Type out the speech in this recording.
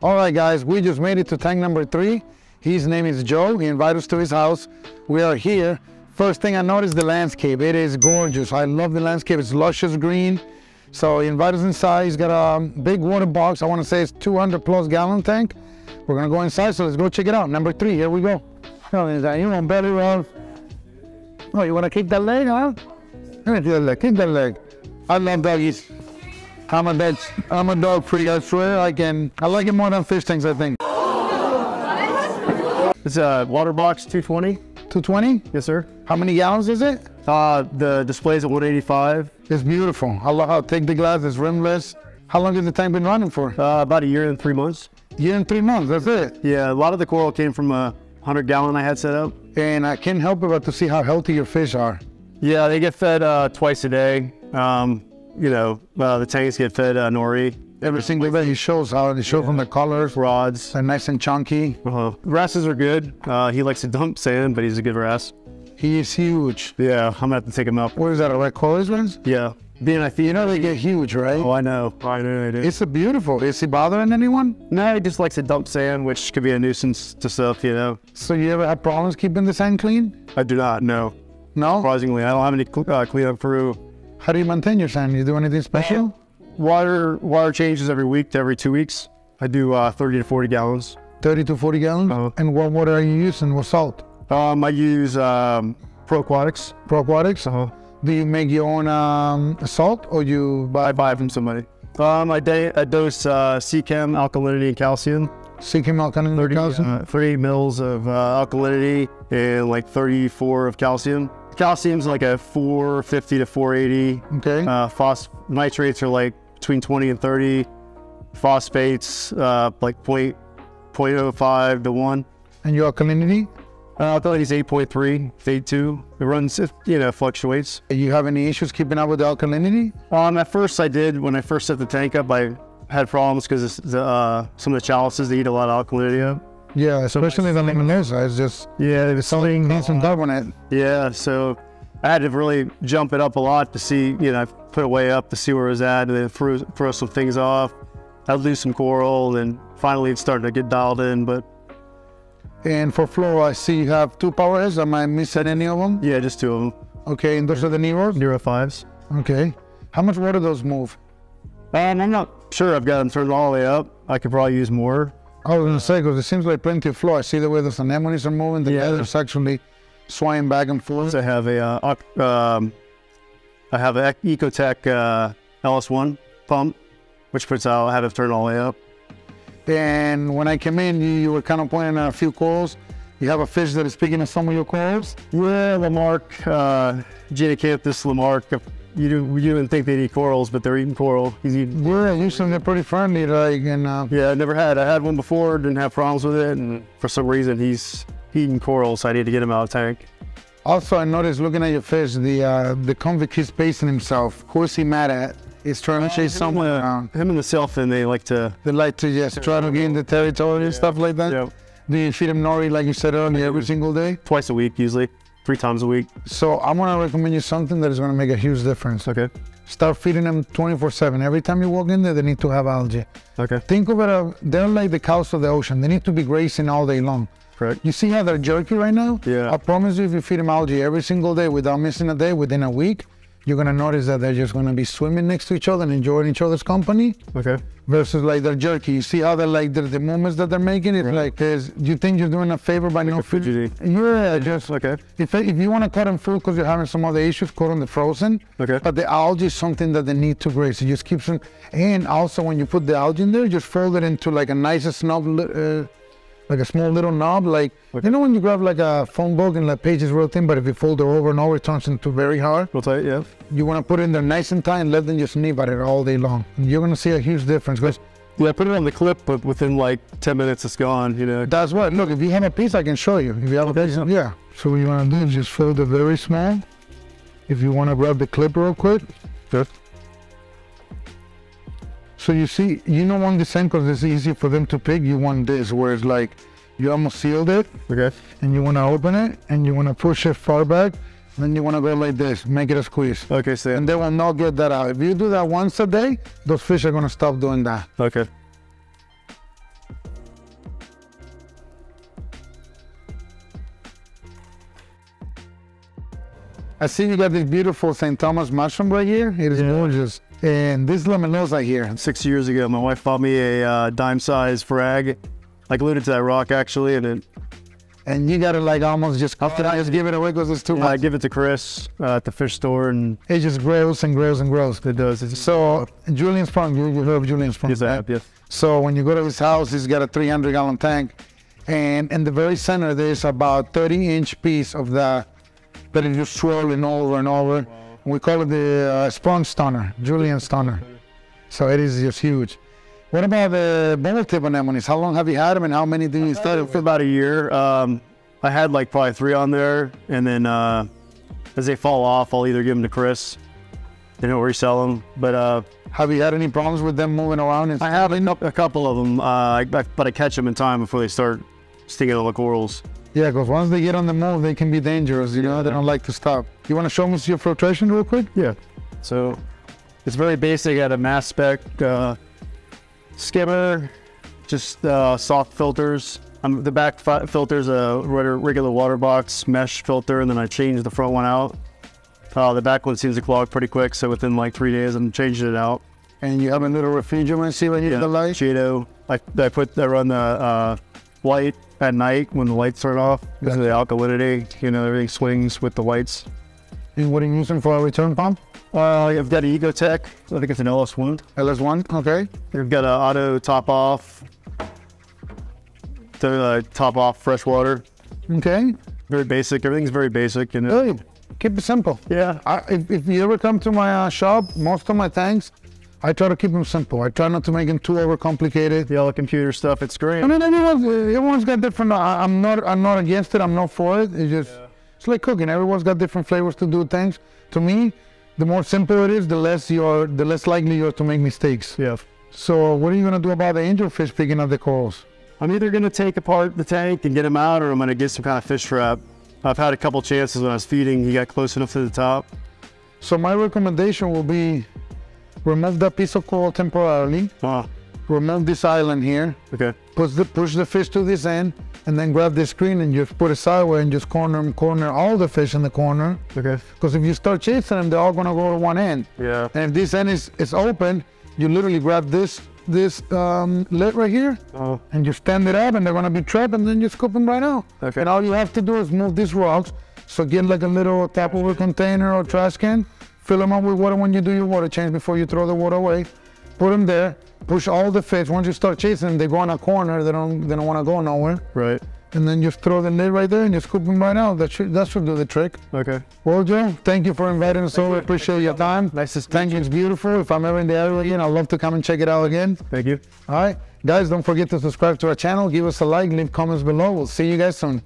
All right, guys, we just made it to tank number 3. His name is Joe. He invited us to his house. We are here. First thing I noticed, the landscape. It is gorgeous. I love the landscape. It's luscious green. So he invited us inside. He's got a big water box. I want to say it's 200+ gallon tank. We're gonna go inside, so let's go check it out. Number 3, here we go. Oh, you want belly roll? Oh, you wanna kick that leg, huh? Kick that leg, kick that leg. I love doggies. I'm a dog freak, I swear. I like it more than fish tanks, I think. It's a Waterbox 220. 220? Yes, sir. How many gallons is it? The display's at 185. It's beautiful. I love how thick the glass is, rimless. How long has the tank been running for? About a year and 3 months. Year and 3 months, that's it? Yeah, a lot of the coral came from a 100 gallon I had set up. And I can't help but to see how healthy your fish are. Yeah, they get fed twice a day. The tanks get fed nori. Every single day. He shows how they show from the colors. Rods. They're nice and chunky. Wrasses are good. He likes to dump sand, but he's a good wrasse. He is huge. Yeah, I'm gonna have to take him up. What is that, a red colors ones? Yeah. You know they get huge, right? Oh, I know they do. It's beautiful. Is he bothering anyone? No, he just likes to dump sand, which could be a nuisance to stuff, you know. So you ever have problems keeping the sand clean? I do not, no. No? Surprisingly, I don't have any cleanup crew. How do you maintain your sand? You do anything special? Water changes every week to every 2 weeks. I do 30 to 40 gallons. 30 to 40 gallons? And what water are you using? What salt? I use Pro Aquatics. Pro Aquatics? Do you make your own salt, or you buy from somebody? I dose C-Chem, alkalinity, and calcium. C-Chem, alkalinity, and calcium? 30 mils of alkalinity and like 34 of calcium. Calcium's like a 450 to 480. Okay. Nitrates are like between 20 and 30. Phosphates like 0.05 to 1. And your alkalinity? Alkalinity's 8.3, 8.2. It runs, fluctuates. Do you have any issues keeping up with the alkalinity? At first I did. When I first set the tank up, I had problems because some of the chalices, they eat a lot of alkalinity up. Yeah, especially the limonesa. It's just, there's something needs some carbonate. Yeah, so I had to really jump it up a lot to see, I put it way up to see where it was at, and then throw some things off. I'd lose some coral, and finally it's starting to get dialed in, but. And for flow, I see you have 2 power heads. Am I missing any of them? Yeah, just 2 of them. Okay, and those are the Neros? Nero 5s. Okay. How much water those move? I'm not sure. I've got them turned all the way up. I could probably use more. I was going to say, because it seems like plenty of flow. I see the way those anemones are moving. The leather's actually swaying back and forth. So I have an Ecotech LS1 pump, which puts out, I have it turned all the way up. And when I came in, you were kind of pointing at a few corals. You have a fish that is picking at some of your corals? Yeah, Lamarck, Genacanthus Lamarck. You wouldn't think they'd eat corals, but they're eating coral. He's eating. Yeah, usually they're pretty friendly, like. Yeah, I had one before, didn't have problems with it, and for some reason he's eating coral, so I need to get him out of the tank. Also, I noticed looking at your fish, the convict keeps pacing himself. Who is he mad at? He's trying to chase someone around. Him and the sailfin, they like to just try to gain the territory and stuff like that. Yep. Do you feed him nori, like you said earlier, every single day? Twice a week, usually. 3 times a week. So I'm gonna recommend you something that is gonna make a huge difference. Okay. Start feeding them 24/7. Every time you walk in there, they need to have algae. Okay. Think of it, they're like the cows of the ocean. They need to be grazing all day long. Correct. You see how they're jerky right now? Yeah. I promise you, if you feed them algae every single day without missing a day, within a week, you're gonna notice that they're just gonna be swimming next to each other and enjoying each other's company. Okay. Versus like they're jerky. You see how they're like the movements that they're making? It's like, you think you're doing a favor by not feeding? Yeah, just okay. If you want to cut them food because you're having some other issues, cut them the frozen. Okay. But the algae is something that they need to graze. It just keeps them. And also, when you put the algae in there, just fold it into like a nice knob. Like a small little knob, like, you know when you grab like a phone book and the page is real thin, but if you fold it over and over, it turns into very hard. Real tight, yeah. You want to put it in there nice and tight and let them just nib at it all day long. And you're going to see a huge difference. Yeah, I put it on the clip, but within like 10 minutes it's gone, That's what, look, if you have a piece, I can show you. If you have a piece, yeah. So what you want to do is just fold it very small. If you want to grab the clip real quick. Good. So you see, you don't want the same because it's easy for them to pick. You want this, where it's like, you almost sealed it. Okay. And you want to open it, and you want to push it far back. Then you want to go like this, make it a squeeze. Okay, so. And they will not get that out. If you do that once a day, those fish are going to stop doing that. Okay. I see you got this beautiful St. Thomas mushroom right here. It is gorgeous. And this luminosa here. 6 years ago, my wife bought me a dime-sized frag, like glued it to that rock actually, And you gotta like almost just give it away because it's too much. I give it to Chris at the fish store, and it just grows and grows and grows. It does. So Julian Sprung, you heard of Julian Sprung? Yes, I have, yes. So when you go to his house, he's got a 300-gallon tank, and in the very center there's about 30-inch piece of that is just swirling over and over. Wow. We call it the Sprung Stunner, Julian Stunner. So it is just huge. What about the ball tip anemones? How long have you had them, and how many do you start? For about a year. I had like probably 3 on there, and then as they fall off, I'll either give them to Chris, they don't resell them. But have you had any problems with them moving around? I have a couple of them, but I catch them in time before they start stinging on the corals. Yeah, because once they get on the move, they can be dangerous. You know, they don't like to stop. You want to show me your filtration real quick? Yeah. So it's very basic. I got a mass spec skimmer, just soft filters. The back filter's a regular Waterbox mesh filter, and then I changed the front one out. The back one seems to clog pretty quick, so within like 3 days I'm changing it out. And you have a little refrigerant seal in the light? Cheeto. I run the light at night when the lights turn off because of the alkalinity. You know, everything swings with the lights. And what are you using for a return pump? I've got an Ecotech. I think it's an LS1. LS1, okay. I've got an auto top off. To top off fresh water. Okay. Very basic. Everything's very basic. And hey, keep it simple. Yeah. If you ever come to my shop, most of my tanks, I try to keep them simple. I try not to make them too overcomplicated. All the computer stuff, it's great. I mean, everyone's got different. I'm not against it. I'm not for it. It's just it's like cooking. Everyone's got different flavors to do things. To me, the more simple it is, the less likely you are to make mistakes. Yeah. So what are you gonna do about the angelfish picking up the corals? I'm either gonna take apart the tank and get them out, or I'm gonna get some kind of fish trap. I've had a couple chances when I was feeding, he got close enough to the top. So my recommendation will be remove that piece of coral temporarily. Remove this island here. Okay. Push the fish to this end, and then grab this screen and just put it sideways and just corner all the fish in the corner. Okay. Because if you start chasing them, they're all gonna go to one end. Yeah. And if this end is open, you literally grab this lid right here, and you stand it up, and they're gonna be trapped, and then you scoop them right out. Okay. And all you have to do is move these rocks. So get like a little Tupperware container or trash can, fill them up with water when you do your water change before you throw the water away. Put them there, push all the fish. Once you start chasing them, they go in a corner. They don't want to go nowhere. Right. And then just throw the lid right there and you scoop them right out. That should do the trick. Okay. Well, Joe, thank you for inviting us over. Appreciate your time. Nice to thank you. It's beautiful. If I'm ever in the area again, I'd love to come and check it out again. Thank you. All right. Guys, don't forget to subscribe to our channel. Give us a like, leave comments below. We'll see you guys soon.